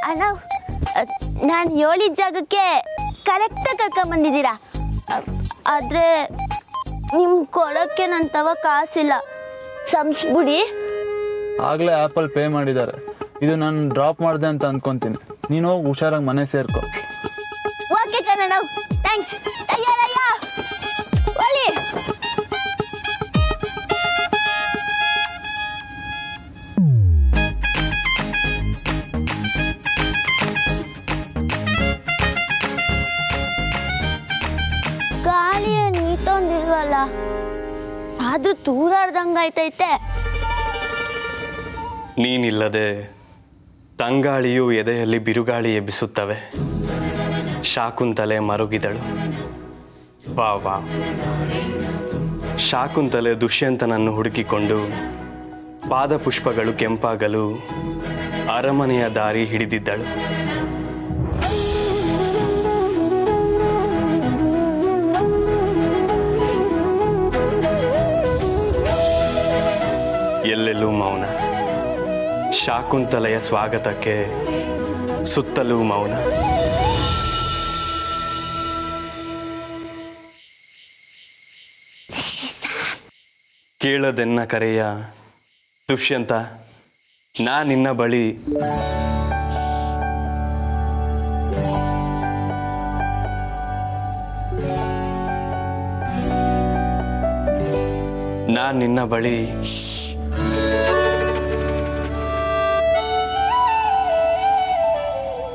ಅಣ್ಣ ನಾನು ಹೇಳಿದ ಜಾಗಕ್ಕೆ ಕರೆಕ್ಟಾಗಿ ಕರ್ಕೊಂಬಂದಿದ್ದೀರಾ. ಆದರೆ ನಿಮ್ಗೆ ಕೊಡೋಕ್ಕೆ ನನ್ನ ತವ ಕಾಸಿಲ್ಲ, ಸಂಸ್ಬಿಡಿ. ಆಗಲೇ ಆ್ಯಪಲ್ ಪೇ ಮಾಡಿದ್ದಾರೆ. ಇದು ನಾನು ಡ್ರಾಪ್ ಮಾಡಿದೆ ಅಂತ ಅಂದ್ಕೊತೀನಿ. ನೀನು ಹೋಗಿ ಹುಷಾರಾಗಿ ಮನೆ ಸೇರ್ಕೊ. Okay Kannada, thanks. ಅಯ್ಯ ಒಲಿ ಗಾಳಿಯ ನೀತೊಂದಿಲ್ವಲ್ಲ, ಆದ್ರೂ ತೂರಾಡ್ದಂಗಾಯ್ತೈತೆ. ನೀನಿಲ್ಲದೆ ತಂಗಾಳಿಯು ಎದೆಯಲ್ಲಿ ಬಿರುಗಾಳಿ ಎಬ್ಬಿಸುತ್ತವೆ. ಶಾಕುಂತಲೆ ಮರುಗಿದಳು. ವಾ ವಾ. ಶಾಕುಂತಲೆ ದುಷ್ಯಂತನನ್ನು ಹುಡುಕಿಕೊಂಡು ಪಾದಪುಷ್ಪಗಳು ಕೆಂಪಾಗಲು ಅರಮನೆಯ ದಾರಿ ಹಿಡಿದಿದ್ದಳು. ಎಲ್ಲೆಲ್ಲೂ ಮೌನ. ಶಾಕುಂತಲೆಯ ಸ್ವಾಗತಕ್ಕೆ ಸುತ್ತಲೂ ಮೌನ. ಕೇಳದೆನ್ನ ಕರೆಯ ದುಷ್ಯಂತ, ನಾ ನಿನ್ನ ಬಳಿ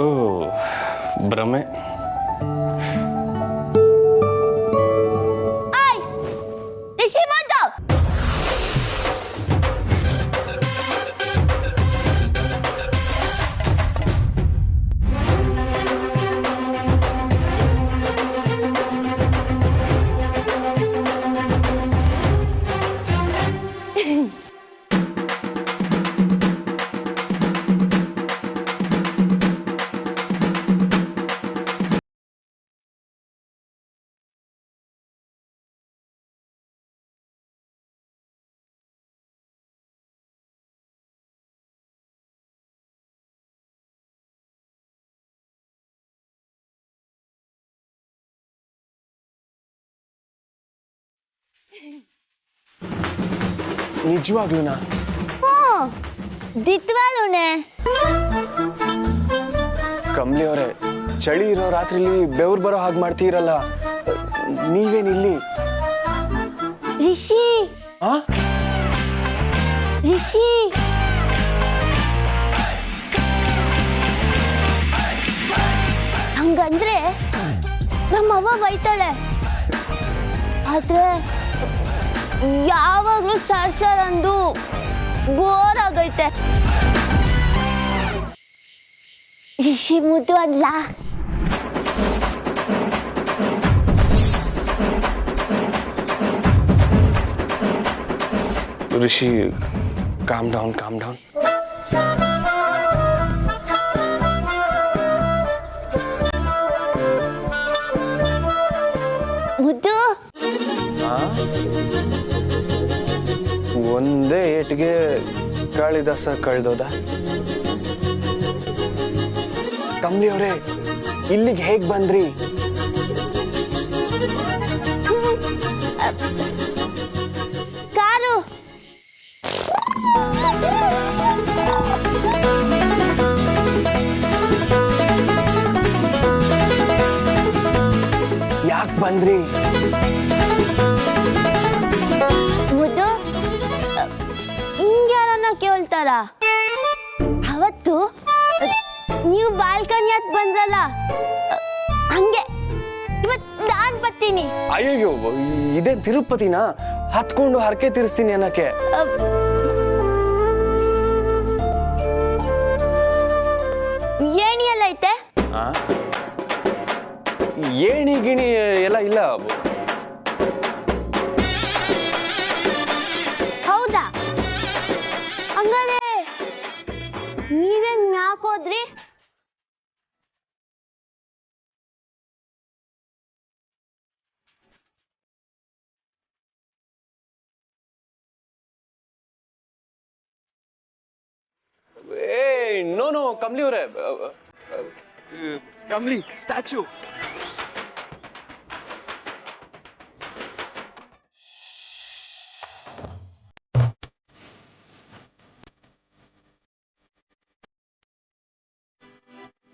ಓ ಭ್ರಮೆ. ನಿಜವಾಗ್ಲೂನಾ? ದಿಟ್ವಾಲುನೆ. ಕಮ್ಲಿ ಅವರೇ, ಚಳಿ ಇರೋ ರಾತ್ರಿಲಿ ಬೆವ್ರು ಬರೋ ಹಾಗೆ ಮಾಡ್ತೀರಲ್ಲ, ನೀವೇನಿಲ್ಲಿ? ರಿಷಿ ರಿಷಿ, ಹಂಗಂದ್ರೆ ನಮ್ಮವ್ವ ಬೈತಾಳೆ. ಆದ್ರೆ ಯಾವಾಗ್ಲೂ ಸರ್ ಅಂದು ಬೋರ್ ಆಗೈತೆ. ರಿಷಿ ಮುದ್ದು ಅಲ್ಲ. Rishi, calm down. ಮುದ್ದು, ಒಂದೇ ಏಟಿಗೆ ಕಾಳಿದಾಸ ಕಳ್ದೋದ? ಕಮ್ಲಿ ಅವರೇ, ಇಲ್ಲಿಗೆ ಹೇಗ್ ಬಂದ್ರಿ? ಕಾರು. ಯಾಕೆ ಬಂದ್ರಿ? ಮುದ್ದು, ಹಿಂಗ್ಯಾರನ್ನ ಕೇಳ್ತಾರ? ಅವತ್ತು ನೀವು ಬಾಲ್ಕನಿ ಹತ್ ಬಂದ್ರಲ್ಲ, ಹಂಗೆ ಇವತ್ ನಾನ್ ಬರ್ತೀನಿ. ಅಯ್ಯೋ, ಇದೇ ತಿರುಪತಿನ ಹತ್ಕೊಂಡು ಹರಕೆ ತೀರಿಸ್ತೀನಿ ಅನ್ನಕ್ಕೆ. ಏಣಿ ಎಲ್ಲ ಐತೆ? ಏಣಿ ಗಿಣಿ ಎಲ್ಲ ಇಲ್ಲ. ಹೌದಾ? ಹಂಗಾರೆ ನೀವೇನ್ ಯಾಕೋದ್ರಿ? ನೋ ಕಮ್ಲಿ ಅವರೇ, ಕಮ್ಲಿ ಸ್ಟ್ಯಾಚ್ಯೂ.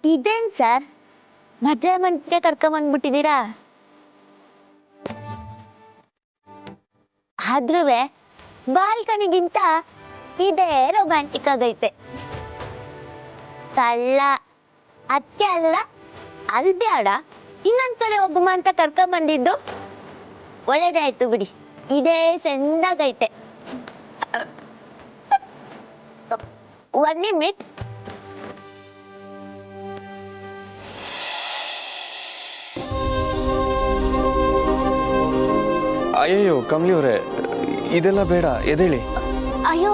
ಇದೇನ್ ಸರ್ ಮಜಾ ಮಂಟಕ್ಕೆ ಕರ್ಕೊಂಬಂದ್ಬಿಟ್ಟಿದ್ದೀರಾ? ಆದ್ರೂ ಬಾಲ್ಕನಿಗಿಂತ ಇದೇ ರೊಮ್ಯಾಂಟಿಕ್ ಆಗೈತೆ. ಕಳ್ಳ ಅದಕ್ಕೆ ಅಲ್ಲ, ಅಲ್ಲಿ ಬೇಡ ಇನ್ನೊಂದ್ ಕಡೆ ಹೋಗುಮ ಅಂತ ಕರ್ಕೊಂಬಂದಿದ್ದು ಒಳ್ಳೇದಾಯ್ತು ಬಿಡಿ. ಇದೇ ಚೆಂದಾಗೈತೆ. 1 ನಿಮಿಟ್. ಅಯ್ಯಯ್ಯೋ ಕಮಲಿ ಅವರೇ, ಇದೆಲ್ಲ ಬೇಡ, ಎದೇಳಿ. ಅಯ್ಯೋ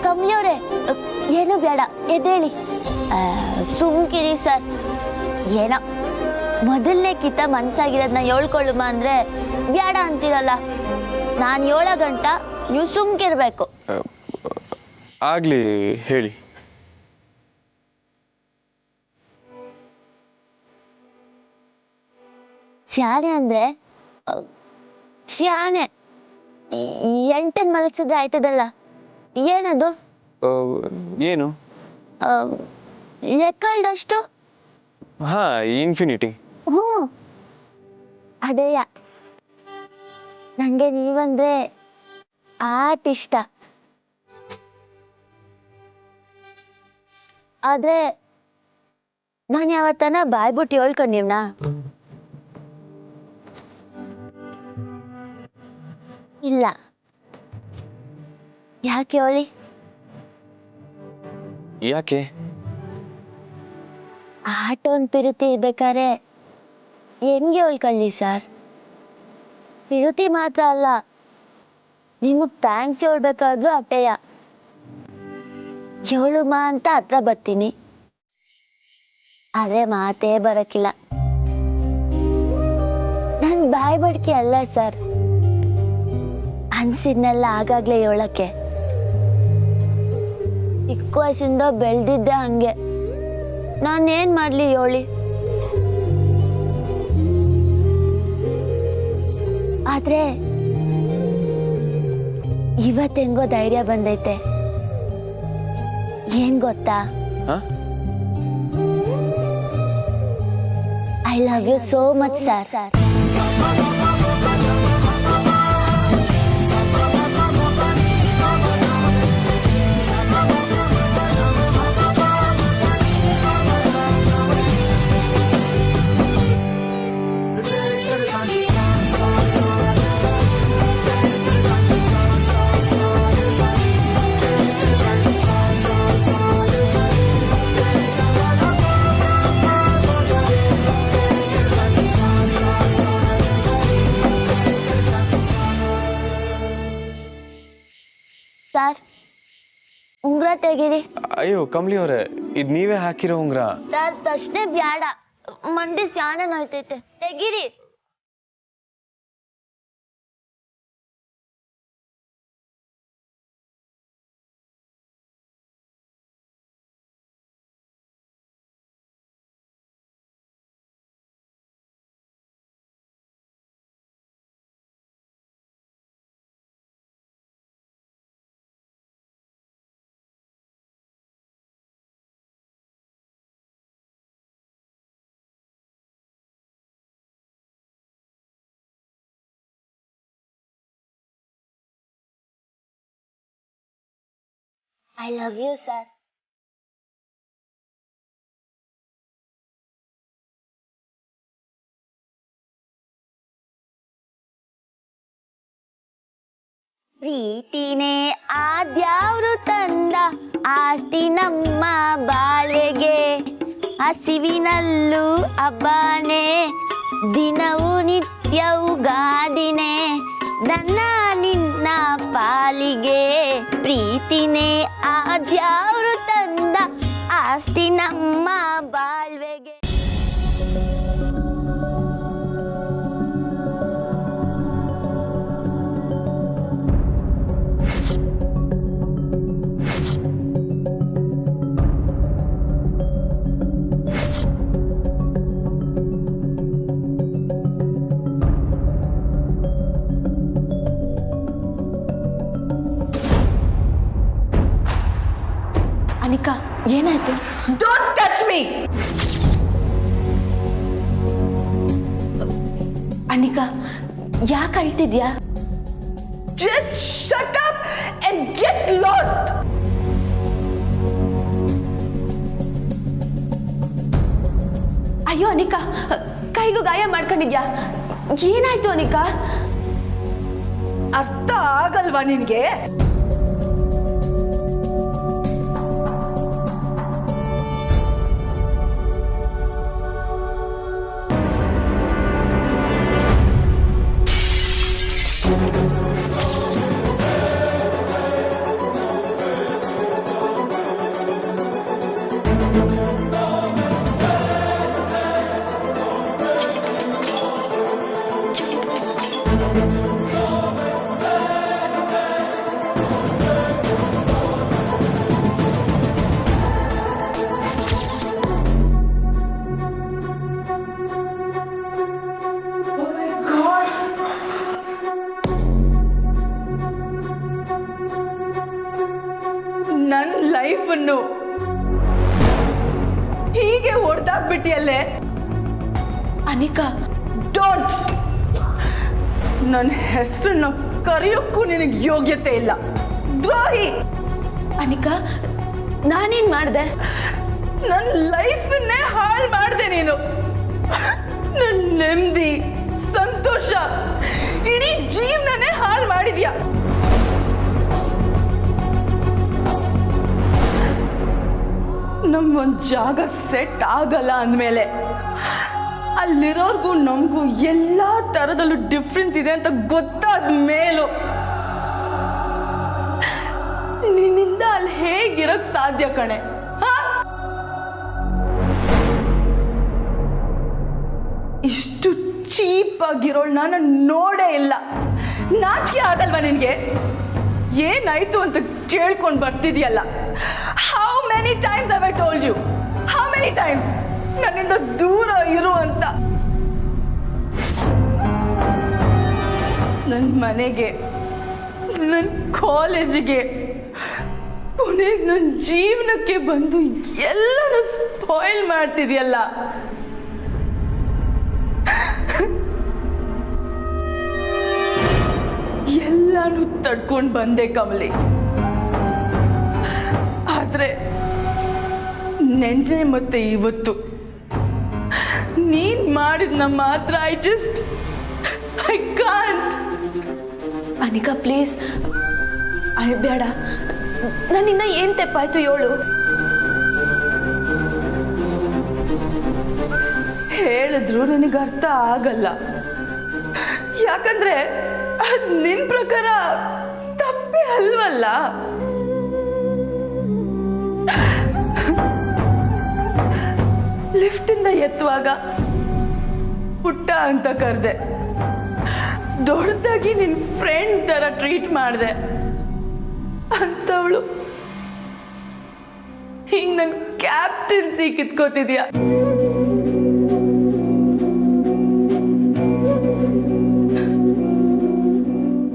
ಕಮ್ಮಿಯವ್ರೆ, ಏನು ಬೇಡ, ಎದ್ದೇಳಿ. ಸುಮ್ಕಿರಿ ಸರ್. ಏನೋ ಮೊದಲನೇ ಕಿತ್ತ ಮನ್ಸಾಗಿರೋದನ್ನ ಹೇಳ್ಕೊಳ್ಳುಮ ಅಂದ್ರೆ ಬೇಡ ಅಂತೀರಲ್ಲ. ನಾನು 7 ಗಂಟ, ನೀವು ಸುಮ್ಕಿರ್ಬೇಕು. ಆಗ್ಲಿ, ಹೇಳಿ. ಸ್ಯಾನೆ ಅಂದ್ರೆ ಸ್ಯಾನೆ 8 ಮಲಗಿಸಿದ್ರೆ ಆಯ್ತದಲ್ಲ. ಏನದು? ಏನು? ಲೆಕ್ಕ ಇಡಷ್ಟು. ಹಾ, ಇನ್ಫಿನಿಟಿ. ಹ್ಞೂ ಅದೇಯ. ನಂಗೆ ನೀವಂದ್ರೆ ಆಟ ಇಷ್ಟ. ಆದ್ರೆ ನಾನು ಯಾವತ್ತನ ಬಾಯ್ಬಿಟ್ಟು ಹೇಳ್ಕೊಂಡೀವ್ನಾ? ಇಲ್ಲ. ಯಾಕೆ ಹೇಳಿ? ಯಾಕೆ? ಆಟೋನ್ ಪಿರುತಿ ಇರ್ಬೇಕಾರೆ ಹೆಂಗೆ ಹೇಳ್ಕೊಳ್ಳಿ ಸರ್? ಪಿರುತಿ ಮಾತ್ರ ಅಲ್ಲ, ನಿಮಗ್ ಥ್ಯಾಂಕ್ಸ್ ಹೇಳ್ಬೇಕಾದ್ರೂ ಅಟ್ಟೆಯ. ಹೇಳುಮ ಅಂತ ಹತ್ರ ಬರ್ತೀನಿ, ಆದ್ರೆ ಮಾತೇ ಬರಕ್ಕಿಲ್ಲ. ನನ್ ಬಾಯ್ ಬಡ್ಕೆ ಅಲ್ಲ ಸರ್, ಅನ್ಸಿದ್ನೆಲ್ಲ ಆಗಾಗ್ಲೇ ಹೇಳಕ್ಕೆ. ಚಿಕ್ಕ ವಯಸ್ಸಿಂದ ಬೆಳ್ದಿದ್ದೆ ಹಂಗೆ. ನಾನೇನ್ ಮಾಡ್ಲಿ ಹೇಳಿ? ಆದ್ರೆ ಇವತ್ತೆಂಗೋ ಧೈರ್ಯ ಬಂದೈತೆ. ಏನ್ ಗೊತ್ತಾ? I love you so much sir. Sir, ಉಂಗ್ರ ತೆಗೀರಿ. ಅಯ್ಯೋ ಕಮ್ಲಿ ಅವರೇ, ಇದ್ ನೀವೇ ಹಾಕಿರೋ ಉಂಗ್ರ. ಸರ್, ಪ್ರಶ್ನೆ ಬ್ಯಾಡ, ಮಂಡಿ ಸ್ಯಾನೆ ನೋಯ್ತೈತೆ, ತೆಗೀರಿ. I love you, sir. ಪ್ರೀತಿನೇ ಆದ್ಯಾವ್ರು ತಂದ ಆಸ್ತಿ ನಮ್ಮ ಬಾಳ್ವೆಗೆ, ಹಸಿವಿನಲ್ಲೂ ಹಬ್ಬನೇ, ದಿನವೂ ನಿತ್ಯವೂ ಗಾದಿನೇ, ನನ್ನ ನಿನ್ನ ಪಾಲಿಗೆ. ಪ್ರೀತಿನೇ ಆದ್ಯಾವ್ರು ತಂದ ಆಸ್ತಿ ನಮ್ಮ ಬಾಳ್ವೆಗೆ. Don't touch me! ಅನಿಕಾ ಯಾಕೆ ಅಳ್ತಿದ್ಯಾ? Just shut up and get lost! ಅಯ್ಯೋ ಅನಿಕಾ, ಕೈಗೂ ಗಾಯ ಮಾಡ್ಕೊಂಡಿದ್ಯಾ? ಏನಾಯ್ತು ಅನಿಕಾ? ಅರ್ಥ ಆಗಲ್ವಾ ನಿನ್ಗೆ? ನನ್ನ ಲೈಫನ್ನು ಹೀಗೆ ಹೊಡೆದಾಕ್ಬಿಟ್ಟಿಯಲ್ಲೇ. ಅನಿಕಾ, ಡೋಂಟ್! ನನ್ನ ಹೆಸರನ್ನು ಕರೆಯೋಕ್ಕೂ ನಿನಗೆ ಯೋಗ್ಯತೆ ಇಲ್ಲ, ದ್ರೋಹಿ! ಅನಿಕಾ, ನಾನೇನ್ ಮಾಡ್ದೆ? ನನ್ನ ಲೈಫನ್ನೇ ಹಾಳು ಮಾಡಿದೆ ನೀನು. ನನ್ನ ನೆಮ್ಮದಿ, ಸಂತೋಷ, ಇಡೀ ಜೀವನನೇ ಹಾಳು ಮಾಡಿದ್ಯಾ. ನಮ್ಮೊಂದು ಜಾಗ ಸೆಟ್ ಆಗಲ್ಲ ಅಂದಮೇಲೆ ಅಲ್ಲಿರೋರ್ಗೂ ನಮಗೂ ಎಲ್ಲ ಥರದಲ್ಲೂ ಡಿಫ್ರೆನ್ಸ್ ಇದೆ ಅಂತ ಗೊತ್ತಾದ ಮೇಲೂ ನಿನ್ನಿಂದ ಅಲ್ಲಿ ಹೇಗಿರೋಕ್ ಸಾಧ್ಯ ಕಣೆ? ಇಷ್ಟು ಚೀಪ್ ಆಗಿರೋಳು ನಾನು ನೋಡೇ ಇಲ್ಲ. ನಾಚಿಕೆ ಆಗಲ್ವಾ ನಿನ್ಗೆ? ಏನಾಯ್ತು ಅಂತ ಕೇಳ್ಕೊಂಡು ಬರ್ತಿದ್ಯಲ್ಲ. How many times have I told you? How many times ನನ್ನಿಂದ ದೂರ ಇರು ಅಂತ? ನನ್ನ ಮನೆಗೆ, ನನ್ನ ಕಾಲೇಜಿಗೆ, ಕೊನೆಗೆ ನನ್ನ ಜೀವನಕ್ಕೆ ಬಂದು ಎಲ್ಲನೂ ಸ್ಪಾಯ್ಲ್ ಮಾಡ್ತಿದ್ಯಲ್ಲ. ಎಲ್ಲಾನು ತಡ್ಕೊಂಡು ಬಂದೆ ಕಮಲಿ. ಆದ್ರೆ ನೆನ್ನೆ ಮತ್ತೆ ಇವತ್ತು ನೀನ್ ಮಾಡಿದ್ನ ಮಾತ್ರ ಐ ಕಾಂಟ್. ಅನಿಕಾ ಪ್ಲೀಸ್ ಅಳ್ಬೇಡ. ನನ್ನಿಂದ ಏನ್ ತೆಪ್ಪಾಯ್ತು ಹೇಳು. ಹೇಳಿದ್ರು ನಿನಗೆ ಅರ್ಥ ಆಗಲ್ಲ. ಯಾಕಂದ್ರೆ ಅದ್ ನಿನ್ ಪ್ರಕಾರ ತಪ್ಪೇ ಅಲ್ವಲ್ಲ. ಲಿಫ್ಟಿಂದ ಎತ್ತುವಾಗ ಪುಟ್ಟ ಅಂತ ಕರೆದೆ, ದೊಡ್ಡದಾಗಿ ನಿನ್ ಫ್ರೆಂಡ್ ತರ ಟ್ರೀಟ್ ಮಾಡಿದೆ ಅಂತವಳು ಹಿಂಗ್ ನನ್ ಕ್ಯಾಪ್ಟನ್ಸಿ ಕಿತ್ಕೋತಿದ್ಯಾ.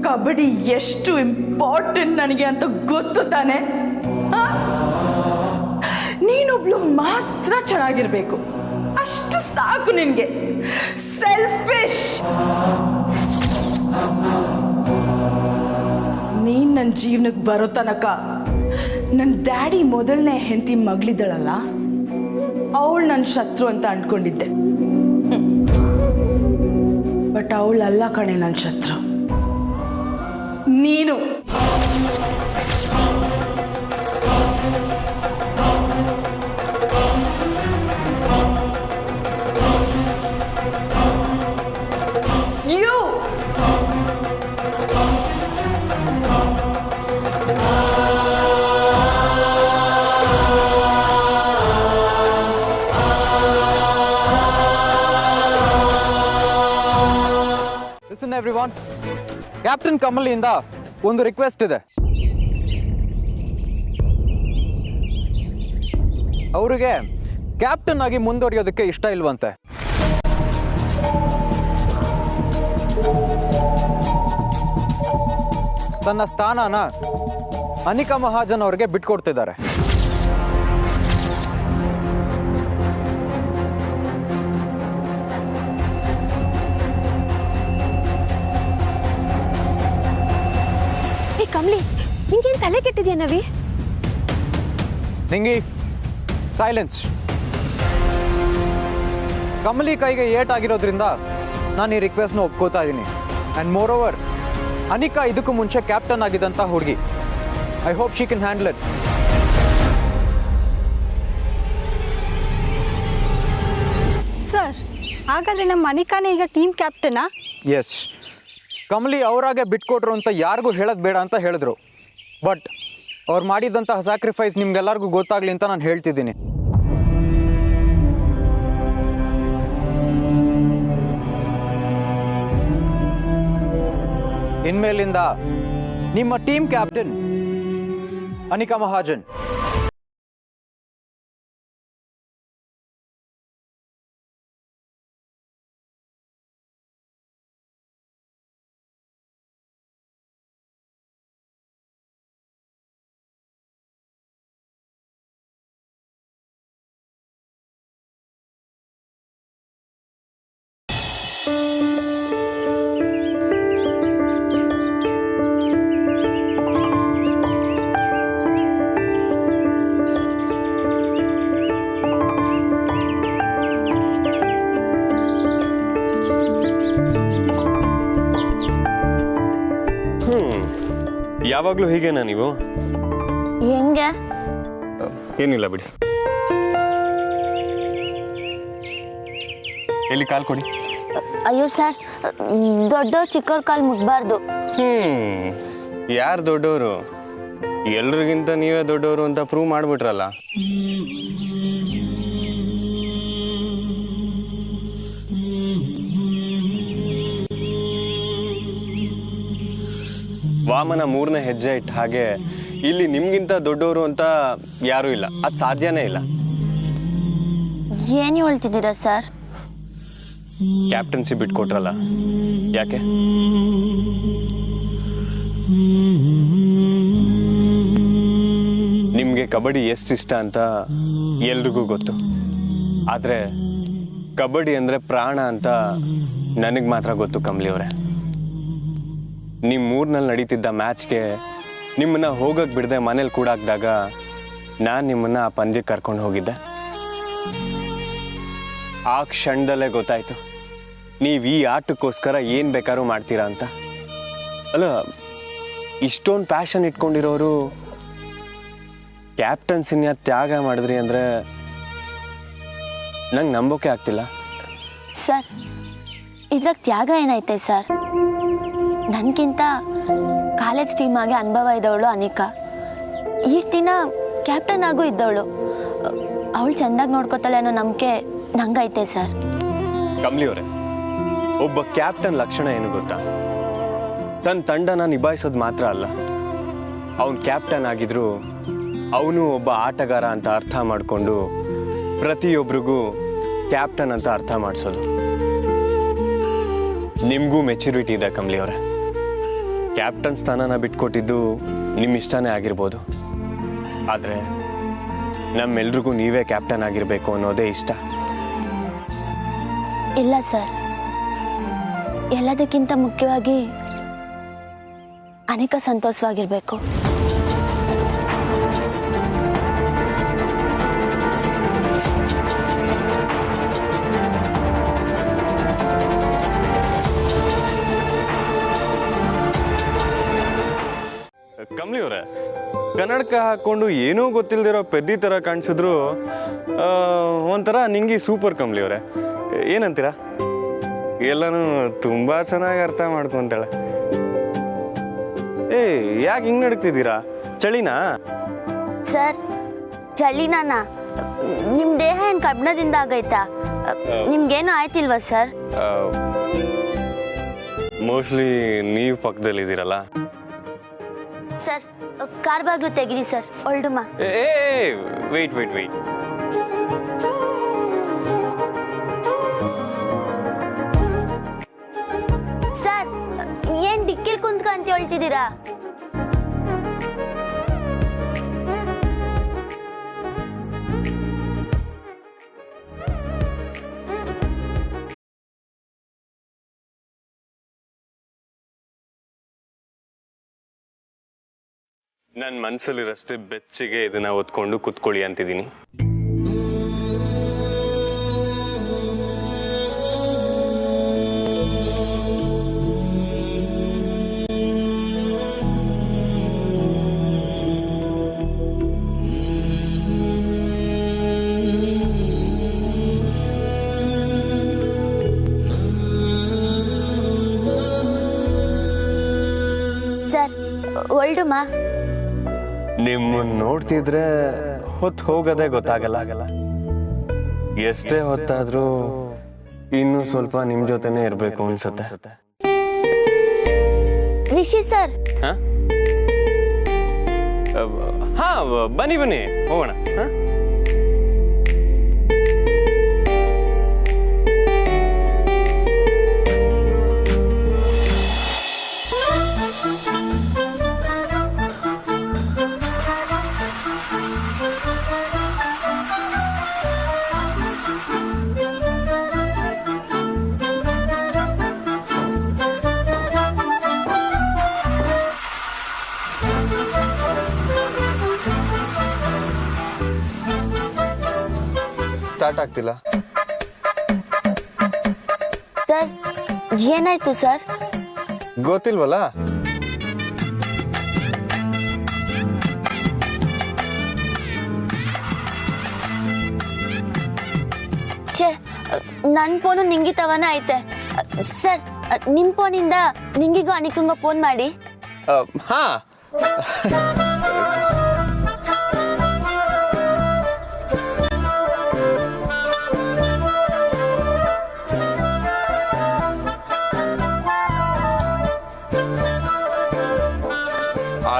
ಕಬಡ್ಡಿ ಎಷ್ಟು ಇಂಪಾರ್ಟೆಂಟ್ ನನಗೆ ಅಂತ ಗೊತ್ತು ತಾನೆ? ನೀನೊಬ್ಳು ಮಾತ್ರ ಚೆನ್ನಾಗಿರ್ಬೇಕು, ಅಷ್ಟು ಸಾಕು ನಿನ್ಗೆ. ಸೆಲ್ಫಿಶ್. ನೀನ್ ನನ್ನ ಜೀವನಕ್ಕೆ ಬರೋ ತನಕ ನನ್ನ ಡ್ಯಾಡಿ ಮೊದಲನೇ ಹೆಂಡತಿ ಮಗಳಿದ್ದಳಲ್ಲ, ಅವಳು ನನ್ನ ಶತ್ರು ಅಂತ ಅನ್ಕೊಂಡಿದ್ದೆ. ಬಟ್ ಅವಳಲ್ಲ ಕಣೆ ನನ್ನ ಶತ್ರು, ನೀನು. ಲಿಸನ್ ಎವ್ರಿವನ್, ಕ್ಯಾಪ್ಟನ್ ಕಮಲಿಯಿಂದ ಒಂದು ರಿಕ್ವೆಸ್ಟ್ ಇದೆ. ಅವರಿಗೆ ಕ್ಯಾಪ್ಟನ್ ಆಗಿ ಮುಂದುವರಿಯೋದಕ್ಕೆ ಇಷ್ಟ ಇಲ್ವಂತೆ. ತನ್ನ ಸ್ಥಾನನ ಅನಿಕಾ ಮಹಾಜನ್ ಅವ್ರಿಗೆ ಬಿಟ್ಕೊಡ್ತಿದ್ದಾರೆ. ತಲೆ ಕೆಟ್ಟಿದ್ಯಾ ನವಿ? ನಿಂಗಿ ಸೈಲೆನ್ಸ್. ಕಮಲಿ ಕೈಗೆ ಏಟಾಗಿರೋದ್ರಿಂದ ನಾನು ಈ ರಿಕ್ವೆಸ್ಟ್ನ ಒಪ್ಕೋತಾ ಇದ್ದೀನಿ. ಆ್ಯಂಡ್ ಮೋರ್ ಓವರ್ ಅನಿಕಾ ಇದಕ್ಕೂ ಮುಂಚೆ ಕ್ಯಾಪ್ಟನ್ ಆಗಿದ್ದಂಥ ಹುಡುಗಿ. I hope she can handle it. Sir, ಹಾಗಾದ್ರೆ ನಮ್ಮ ಅನಿಕಾನೇ ಈಗ ಟೀಮ್ ಕ್ಯಾಪ್ಟನಾ? ಎಸ್, ಕಮಲಿ ಅವರಾಗೆ ಬಿಟ್ಕೊಟ್ರು ಅಂತ ಯಾರಿಗೂ ಹೇಳೋದು ಬೇಡ ಅಂತ ಹೇಳಿದ್ರು. ಬಟ್ ಅವ್ರು ಮಾಡಿದಂತಹ ಸ್ಯಾಕ್ರಿಫೈಸ್ ನಿಮ್ಗೆಲ್ಲರಿಗೂ ಗೊತ್ತಾಗಲಿ ಅಂತ ನಾನು ಹೇಳ್ತಿದ್ದೀನಿ. ಇನ್ಮೇಲಿಂದ ನಿಮ್ಮ ಟೀಮ್ ಕ್ಯಾಪ್ಟನ್ ಅನಿಕಾ ಮಹಾಜನ್. ಯಾವಾಗಲೂ ಹೀಗೇನಾ ನೀವು? ಹೆಂಗೆ? ಏನಿಲ್ಲ ಬಿಡಿ. ಎಲ್ಲಿ ಕಾಲ್ ಕೊಡಿ. ಅಯ್ಯೋ ಸರ್, ದೊಡ್ಡವ್ರು ಚಿಕ್ಕವ್ರ ಕಾಲು ಮುಟ್ಬಾರ್ದು. ಯಾರು ದೊಡ್ಡವರು? ಎಲ್ರಿಗಿಂತ ನೀವೇ ದೊಡ್ಡವರು ಅಂತ ಪ್ರೂವ್ ಮಾಡ್ಬಿಟ್ರಲ್ಲ. ವಾಮನ 3ನೇ ಹೆಜ್ಜೆ ಇಟ್ಟ ಹಾಗೆ ಇಲ್ಲಿ ನಿಮ್ಗಿಂತ ದೊಡ್ಡವರು ಅಂತ ಯಾರೂ ಇಲ್ಲ. ಅದು ಸಾಧ್ಯನೇ ಇಲ್ಲ. ಏನು ಹೇಳ್ತಿದ್ದೀರಾ ಸರ್? ಕ್ಯಾಪ್ಟನ್ಸಿ ಬಿಟ್ಕೊಟ್ರಲ್ಲ, ಯಾಕೆ? ನಿಮ್ಗೆ ಕಬಡ್ಡಿ ಎಷ್ಟು ಇಷ್ಟ ಅಂತ ಎಲ್ರಿಗೂ ಗೊತ್ತು. ಆದ್ರೆ ಕಬಡ್ಡಿ ಅಂದ್ರೆ ಪ್ರಾಣ ಅಂತ ನನಗೆ ಮಾತ್ರ ಗೊತ್ತು ಕಮಲಿ ಅವರೇ. ನಿಮ್ಮ ಊರಿನಲ್ಲಿ ನಡೀತಿದ್ದ ಮ್ಯಾಚ್ಗೆ ನಿಮ್ಮನ್ನ ಹೋಗಕ್ಕೆ ಬಿಡದೆ ಮನೇಲಿ ಕೂಡಾಕ್ದಾಗ ನಾನು ನಿಮ್ಮನ್ನ ಆ ಪಂದ್ಯಕ್ಕೆ ಕರ್ಕೊಂಡು ಹೋಗಿದ್ದೆ. ಆ ಕ್ಷಣದಲ್ಲೇ ಗೊತ್ತಾಯ್ತು ನೀವು ಈ ಆಟಕ್ಕೋಸ್ಕರ ಏನು ಬೇಕಾದ್ರೂ ಮಾಡ್ತೀರಾ ಅಂತ. ಅಲ್ಲ, ಇಷ್ಟೊಂದು ಪ್ಯಾಷನ್ ಇಟ್ಕೊಂಡಿರೋರು ಕ್ಯಾಪ್ಟನ್ಸಿನ ತ್ಯಾಗ ಮಾಡಿದ್ರಿ ಅಂದರೆ ನಂಗೆ ನಂಬೋಕೆ ಆಗ್ತಿಲ್ಲ. ಸರ್, ಇದ್ರಾಗ ತ್ಯಾಗ ಏನೈತೆ ಸರ್? ನನಗಿಂತ ಕಾಲೇಜ್ ಟೀಮ್ ಆಗಿ ಅನುಭವ ಇದ್ದವಳು ಅನಿಕಾ. ಈ ದಿನ ಕ್ಯಾಪ್ಟನ್ ಆಗು ಇದ್ದವಳು. ಅವಳು ಚೆಂದಾಗಿ ನೋಡ್ಕೋತಾಳೆ ಅನ್ನೋ ನಂಬಿಕೆ ನಂಗೈತೆ ಸರ್. ಕಮಲಿ ಅವರೇ, ಒಬ್ಬ ಕ್ಯಾಪ್ಟನ್ ಲಕ್ಷಣ ಏನು ಗೊತ್ತಾ? ತನ್ನ ತಂಡನ ನಿಭಾಯಿಸೋದು ಮಾತ್ರ ಅಲ್ಲ, ಅವನು ಕ್ಯಾಪ್ಟನ್ ಆಗಿದ್ರು ಅವನು ಒಬ್ಬ ಆಟಗಾರ ಅಂತ ಅರ್ಥ ಮಾಡಿಕೊಂಡು ಪ್ರತಿಯೊಬ್ಬರಿಗೂ ಕ್ಯಾಪ್ಟನ್ ಅಂತ ಅರ್ಥ ಮಾಡಿಸೋದು. ನಿಮಗೂ ಮೆಚುರಿಟಿ ಇದೆ ಕಮಲಿ ಅವರೇ. ಕ್ಯಾಪ್ಟನ್ ಸ್ಥಾನನ ಬಿಟ್ಕೊಟ್ಟಿದ್ದು ನಿಮ್ಮ ಇಷ್ಟನೇ ಆಗಿರ್ಬೋದು, ಆದರೆ ನಮ್ಮೆಲ್ರಿಗೂ ನೀವೇ ಕ್ಯಾಪ್ಟನ್ ಆಗಿರಬೇಕು ಅನ್ನೋದೇ ಇಷ್ಟ. ಇಲ್ಲ ಸರ್, ಎಲ್ಲದಕ್ಕಿಂತ ಮುಖ್ಯವಾಗಿ ಅನಿಕಾ ಸಂತೋಷವಾಗಿರ್ಬೇಕು. ಕಮಲಿ ಅವರೇ, ಕನ್ನಡಕ ಹಾಕೊಂಡು ಏನೂ ಗೊತ್ತಿಲ್ದಿರೋ ಪೆದ್ದಿ ಥರ ಕಾಣಿಸಿದ್ರು ಒಂಥರ ನಿಂಗೆ ಸೂಪರ್. ಕಮಲಿ ಅವರೇ, ಏನಂತೀರಾ? ಎಲ್ಲನೂ ತುಂಬ ಚೆನ್ನಾಗಿ ಅರ್ಥ ಮಾಡ್ಕೊಂತಾಳೆ. ಯಾಕೆ ಹಿಂಗೆ ನಡ್ತಿದ್ದೀರಾ? ಚಳಿನಾ? ಸರ್, ಚಳಿನಾನ? ನಿಮ್ಮ ದೇಹ ಏನು ಕಬ್ಬಿಣದಿಂದ ಆಗೈತಾ? ನಿಮ್ಗೇನು ಆಯ್ತಿಲ್ವಾ ಸರ್? ಮೋಸ್ಟ್ಲಿ ನೀವು ಪಕ್ಕದಲ್ಲಿದ್ದೀರಲ್ಲ. ಸರ್, ಕಾರ್ ಬಾಗ್ಲು ತೆಗಿರಿ ಸರ್, ಹೊಲ್ಡುಮ. ವೆಯ್ಟ್. ಸರ್, ಏನ್ ಡಿಕ್ಕಿಲ್ ಕುಂತ್ಕಂತ ಹೇಳ್ತಿದ್ದೀರಾ? ನನ್ನ ಮನಸ್ಸಲ್ಲಿರಷ್ಟೇ ಬೆಚ್ಚಿಗೆ ಇದನ್ನ ಒತ್ಕೊಂಡು ಕುತ್ಕೊಳ್ಳಿ ಅಂತಿದ್ದೀನಿ. ಸರ್ ಒಳ್ಡುಮಾ ನಿಮ್ಮನ್ನ ನೋಡ್ತಿದ್ರೆ ಹೊತ್ತು ಹೋಗೋದೇ ಗೊತ್ತಾಗಲ್ಲ. ಎಷ್ಟೇ ಹೊತ್ತಾದ್ರೂ ಇನ್ನೂ ಸ್ವಲ್ಪ ನಿಮ್ ಜೊತೆನೆ ಇರ್ಬೇಕು ಅನ್ಸುತ್ತೆ. ರಿಷಿ ಸರ್ ಹಾ ಬನ್ನಿ ಬನ್ನಿ ಹೋಗೋಣ. ಸ್ಟಾರ್ಟ್ ಆಗ್ತಿಲ್ಲ. ಸರ್ ಏನಾಯ್ತು ಸರ್? ಗೊತ್ತಿಲ್ವಲ್ಲ. ಛೇ, ನನ್ನ ಫೋನು ನಿಂಗಿ ತವನ ಐತೆ. ಸರ್ ನಿಮ್ಮ ಫೋನಿಂದ ನಿಂಗಿಗೂ ಅನಿಕಂಗ ಫೋನ್ ಮಾಡಿ. ಹಾ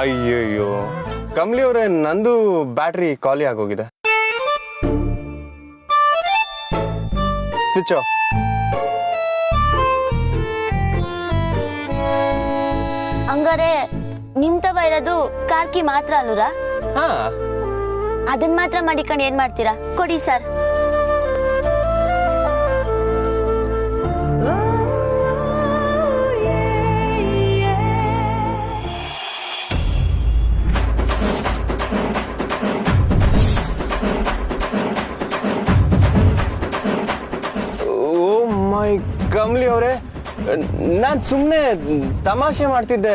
ಅಯ್ಯಯ್ಯೋ ಕಮಲಿ ಅವರೇ, ನಂದು ಬ್ಯಾಟ್ರಿ ಖಾಲಿ ಆಗೋಗಿದೆ. Switch off. ಹಂಗಾರೆ ನಿಮ್ ತವ ಇರೋದು ಕಾರ್ಕಿ ಮಾತ್ರ ಅಲ್ಲೂರ? ಹಾ ಅದನ್ನ ಮಾತ್ರ ಮಾಡಿಕೊಂಡು ಏನ್ ಮಾಡ್ತೀರಾ? ಕೊಡಿ ಸರ್. ಕಮಲಿ ಅವರೇ, ನಾನು ಸುಮ್ಮನೆ ತಮಾಷೆ ಮಾಡ್ತಿದ್ದೆ.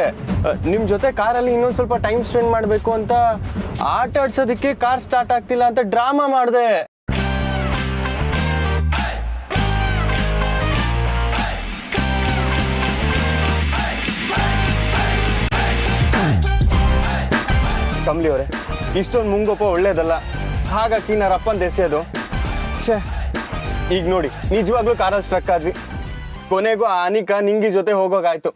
ನಿಮ್ಮ ಜೊತೆ ಕಾರಲ್ಲಿ ಇನ್ನೊಂದು ಸ್ವಲ್ಪ ಟೈಮ್ ಸ್ಪೆಂಡ್ ಮಾಡಬೇಕು ಅಂತ ಆಟ ಆಡ್ಸೋದಕ್ಕೆ ಕಾರ್ ಸ್ಟಾರ್ಟ್ ಆಗ್ತಿಲ್ಲ ಅಂತ ಡ್ರಾಮಾ ಮಾಡಿದೆ. ಕಮಲಿ ಅವರೇ, ಇಷ್ಟೊಂದು ಮುಂಗೋಪ ಒಳ್ಳೇದಲ್ಲ. ಹಾಗಾಗಿ ನಾನು ಅಪ್ಪನ ಎಸೆಯೋದು. ಛೇ, ಈಗ ನೋಡಿ ನಿಜವಾಗ್ಲೂ ಕಾರಲ್ಲಿ ಸ್ಟ್ರಕ್ ಆದ್ವಿ. ಕೊನೆಗೂ ಆ ಅನಿಕಾ ನಿಂಗಿ ಜೊತೆ ಹೋಗೋಗಾಯ್ತು.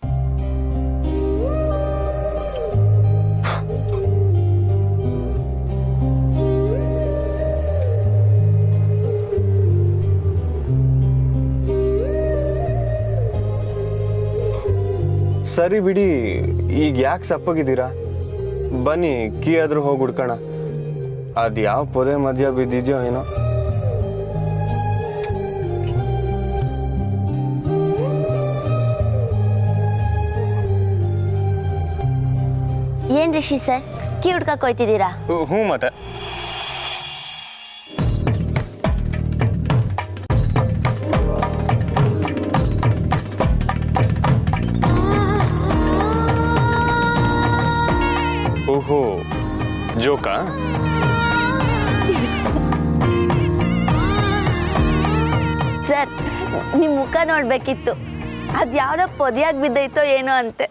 ಸರಿ ಬಿಡಿ, ಈಗ ಯಾಕೆ ಸಪ್ಪಗಿದ್ದೀರಾ? ಬನ್ನಿ ಕೀ ಆದ್ರೂ ಹೋಗಿ ಹುಡ್ಕೋಣ. ಅದು ಯಾವ ಪೊದೆ ಮಧ್ಯ ಬಿದ್ದಿದ್ಯೋ ಏನೋ. ಏನ್ ರಿಷಿ ಸರ್, ಕೀ ಹುಡ್ಕಕ್ ಹೋಯ್ತಿದ್ದೀರಾ? ಹ್ಞೂ ಮತ್ತೆ. ಓಹೋ, ಜೋಕಾ? ಸರ್ ನಿಮ್ ಮುಖ ನೋಡ್ಬೇಕಿತ್ತು. ಅದ್ ಯಾವ್ದೋ ಪೊದೆಯಾಗಿ ಬಿದ್ದೈತೋ ಏನೋ ಅಂತೆ.